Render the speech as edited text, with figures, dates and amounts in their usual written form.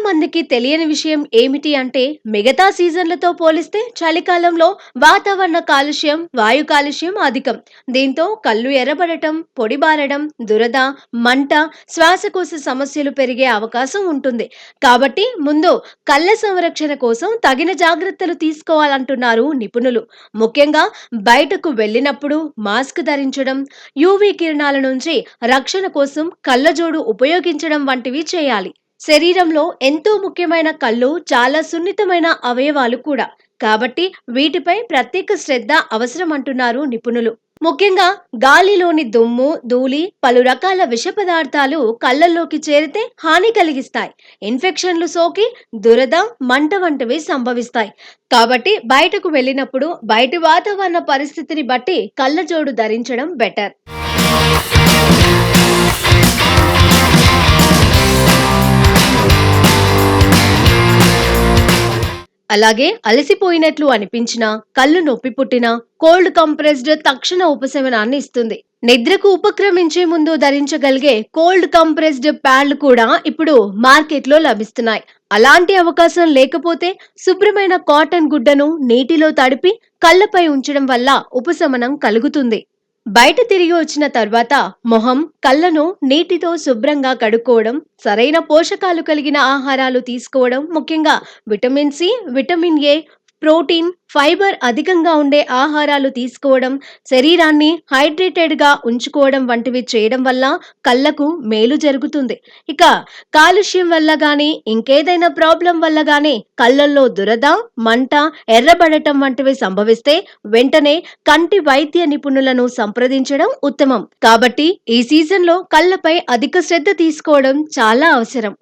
మందికి తెలియని విషయం ఏమిటి అంటే మిగతా సీజన్లతో పోలిస్తే చలికాలంలో వాతావరణ కాలుష్యం, వాయు కాలుష్యం అధికం. దీంతో కళ్ళు ఎర్రబడటం, పొడిబారడం, దురద, మంట, శ్వాసకోశ సమస్యలు పెరిగే అవకాశం ఉంటుంది. కాబట్టి ముందు కళ్ళ సంరక్షణ కోసం తగిన జాగ్రత్తలు తీసుకోవాలంటున్నారు నిపుణులు. ముఖ్యంగా బయటకు వెళ్ళినప్పుడు మాస్క్ ధరించడం, యూవీ కిరణాల నుంచి రక్షణ కోసం కళ్ళజోడు ఉపయోగించడం వంటివి చేయాలి. శరీరంలో ఎంతో ముఖ్యమైన కళ్ళు చాలా సున్నితమైన అవయవాలు కూడా. కాబట్టి వీటిపై ప్రత్యేక శ్రద్ధ అవసరం అంటున్నారు నిపుణులు. ముఖ్యంగా గాలిలోని దుమ్ము, ధూళి, పలు రకాల విష పదార్థాలు కళ్ళల్లోకి చేరితే హాని కలిగిస్తాయి. ఇన్ఫెక్షన్లు సోకి దురద, మంట వంటివి సంభవిస్తాయి. కాబట్టి బయటకు వెళ్ళినప్పుడు బయటి వాతావరణ పరిస్థితిని బట్టి కళ్ళజోడు ధరించడం బెటర్. అలాగే అలసిపోయినట్లు అనిపించినా, కళ్ళు నొప్పి పుట్టినా కోల్డ్ కంప్రెస్డ్ తక్షణ ఉపశమనాన్ని ఇస్తుంది. నిద్రకు ఉపక్రమించే ముందు ధరించగలిగే కోల్డ్ కంప్రెస్డ్ ప్యాడ్లు కూడా ఇప్పుడు మార్కెట్లో లభిస్తున్నాయి. అలాంటి అవకాశం లేకపోతే శుభ్రమైన కాటన్ గుడ్డను నీటిలో తడిపి కళ్ళపై ఉంచడం వల్ల ఉపశమనం కలుగుతుంది. బయట తిరిగి వచ్చిన తర్వాత మొహం, కళ్ళను నీటితో శుభ్రంగా కడుక్కోవడం, సరైన పోషకాలు కలిగిన ఆహారాలు తీసుకోవడం, ముఖ్యంగా vitamin C, vitamin A, protein, fibre అధికంగా ఉండే ఆహారాలు తీసుకోవడం, శరీరాన్ని హైడ్రేటెడ్ గా ఉంచుకోవడం వంటివి చేయడం వల్ల కళ్ళకు మేలు జరుగుతుంది. ఇక కాలుష్యం వల్ల గాని ఇంకేదైనా ప్రాబ్లం వల్ల గాని కళ్ళల్లో దురద, మంట, ఎర్రబడటం వంటివి సంభవిస్తే వెంటనే కంటి వైద్య నిపుణులను సంప్రదించడం ఉత్తమం. కాబట్టి ఈ సీజన్లో కళ్ళపై అధిక శ్రద్ధ తీసుకోవడం చాలా అవసరం.